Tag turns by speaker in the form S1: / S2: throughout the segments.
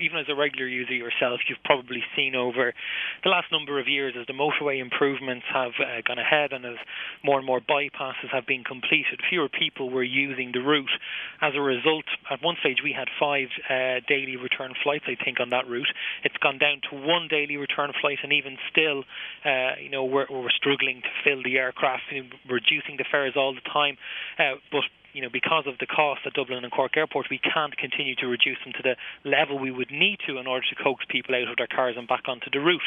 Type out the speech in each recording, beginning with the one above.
S1: Even as a regular user yourself, you've probably seen over the last number of years as the motorway improvements have gone ahead and as more and more bypasses have been completed, fewer people were using the route. As a result, at one stage we had 5 daily return flights, I think, on that route. It's gone down to 1 daily return flight, and even still, we're struggling to fill the aircraft, reducing the fares all the time. But because of the cost at Dublin and Cork Airport, we can't continue to reduce them to the level we would need to in order to coax people out of their cars and back onto the route.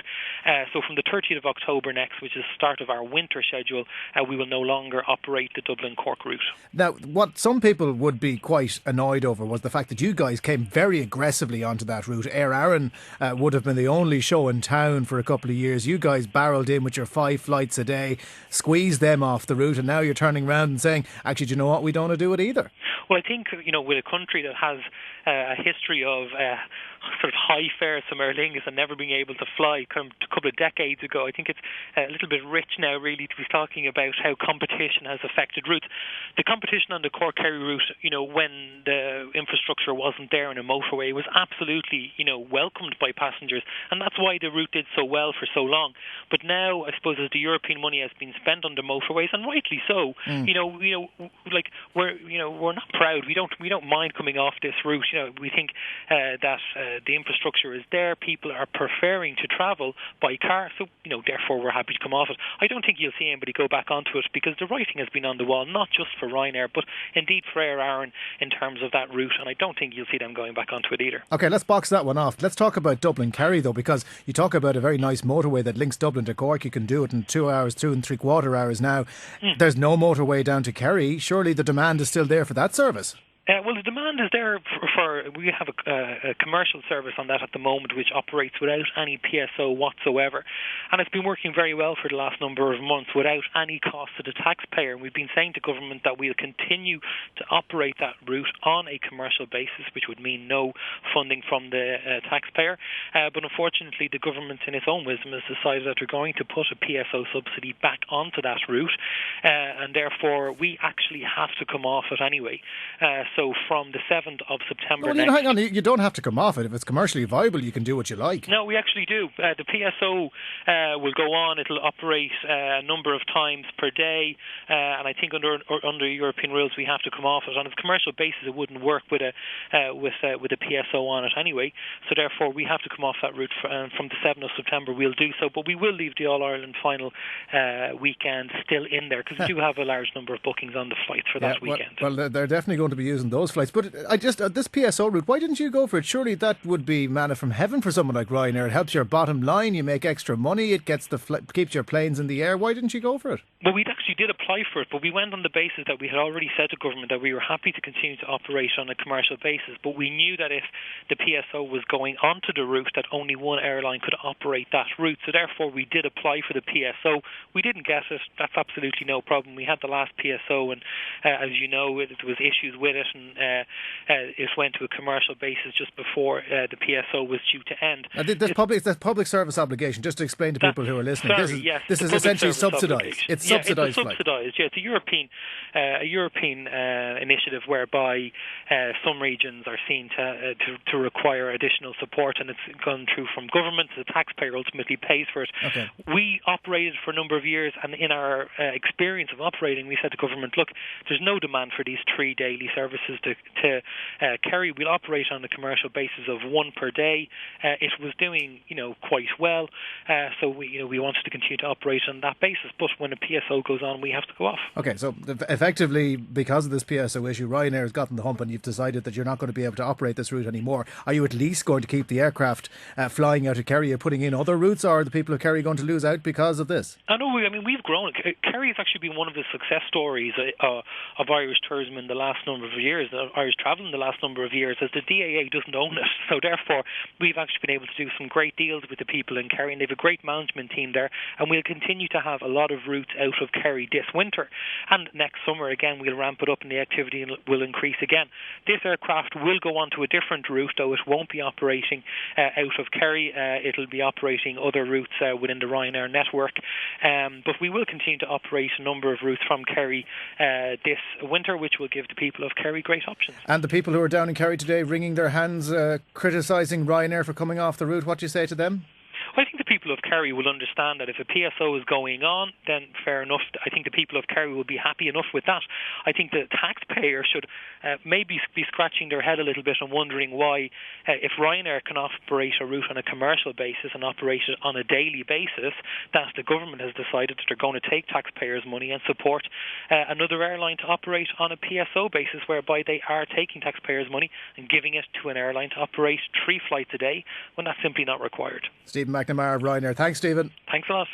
S1: So from the 30th of October next, which is the start of our winter schedule, we will no longer operate the Dublin-Cork route.
S2: Now, what some people would be quite annoyed over was the fact that you guys came very aggressively onto that route. Air Aran would have been the only show in town for a couple of years. You guys barrelled in with your 5 flights a day, squeezed them off the route, and now you're turning around and saying, actually, do you know what, we don't want to do it either.
S1: Well, I think, with a country that has a history of sort of high fares from Aer Lingus and never being able to fly a couple of decades ago, I think it's a little bit rich now really to be talking about how competition has affected routes. The competition on the Cork-Kerry route, when the infrastructure wasn't there in a motorway, was absolutely, welcomed by passengers, and that's why the route did so well for so long. But now, I suppose, as the European money has been spent on the motorways, and rightly so, we're not proud. We don't mind coming off this route. We think that the infrastructure is there. People are preferring to travel by car, so therefore we're happy to come off it. I don't think you'll see anybody go back onto it because the writing has been on the wall, not just for Ryanair, but indeed for Aer Aran in terms of that route, and I don't think you'll see them going back onto it either.
S2: Okay, let's box that one off. Let's talk about Dublin-Kerry though, because you talk about a very nice motorway that links Dublin to Cork. You can do it in 2 hours, 2.75 hours now. There's no motorway down to Kerry. Surely the demand is still there for that service.
S1: Well, the demand is there for we have a commercial service on that at the moment which operates without any PSO whatsoever, and it's been working very well for the last number of months without any cost to the taxpayer. And we've been saying to government that we'll continue to operate that route on a commercial basis, which would mean no funding from the taxpayer. But unfortunately, the government in its own wisdom has decided that they're going to put a PSO subsidy back onto that route, and therefore we actually have to come off it anyway. So from the 7th of September next...
S2: Hang on, you don't have to come off it. If it's commercially viable, you can do what you like.
S1: No, we actually do. The PSO will go on. It'll operate a number of times per day, and I think under European rules we have to come off it. On a commercial basis, it wouldn't work with a PSO on it anyway, so therefore we have to come off that route from the 7th of September. We'll do so, but we will leave the All-Ireland final weekend still in there because we do have a large number of bookings on the flights for that weekend.
S2: Well, they're definitely going to be using those flights. But this PSO route, why didn't you go for it? Surely that would be manna from heaven for someone like Ryanair. It helps your bottom line. You make extra money. It gets keeps your planes in the air. Why didn't you go for it?
S1: Well, we actually did apply for it, but we went on the basis that we had already said to government that we were happy to continue to operate on a commercial basis. But we knew that if the PSO was going onto the route, that only one airline could operate that route. So therefore, we did apply for the PSO. We didn't get it. That's absolutely no problem. We had the last PSO, and as you know, there was issues with it, and it went to a commercial basis just before the PSO was due to end.
S2: This public service obligation, just to explain to people who are listening, this is essentially subsidised. It's subsidised.
S1: It's a European initiative whereby some regions are seen to require additional support, and it's gone through from government. The taxpayer ultimately pays for it. Okay. We operated for a number of years, and in our experience of operating, we said to government, look, there's no demand for these 3 daily services to Kerry. We'll operate on a commercial basis of 1 per day. It was doing quite well, so we wanted to continue to operate on that basis. But when a PSO goes on, we have to go off.
S2: Okay, so effectively, because of this PSO issue, Ryanair has gotten the hump, and you've decided that you're not going to be able to operate this route anymore. Are you at least going to keep the aircraft flying out of Kerry? Are you putting in other routes, or are the people of Kerry going to lose out because of this?
S1: I know. I mean, we've grown. Kerry has actually been one of the success stories of Irish tourism in the last number of years, Irish travel in the last number of years, as the DAA doesn't own it. So therefore, we've actually been able to do some great deals with the people in Kerry, and they have a great management team there, and we'll continue to have a lot of routes out of Kerry this winter. And next summer, again, we'll ramp it up and the activity will increase again. This aircraft will go on to a different route, though it won't be operating out of Kerry. It'll be operating other routes within the Ryanair network. But we will continue to operate a number of routes from Kerry this winter, which will give the people of Kerry very great options.
S2: And the people who are down in Kerry today wringing their hands, criticising Ryanair for coming off the route, what do you say to them?
S1: I think the people of Kerry will understand that if a PSO is going on, then fair enough. I think the people of Kerry will be happy enough with that. I think the taxpayer should maybe be scratching their head a little bit and wondering why, if Ryanair can operate a route on a commercial basis and operate it on a daily basis, that the government has decided that they're going to take taxpayers' money and support another airline to operate on a PSO basis, whereby they are taking taxpayers' money and giving it to an airline to operate 3 flights a day when that's simply not required.
S2: Stephen McNamara of Ryanair. Thanks, Stephen.
S1: Thanks a lot.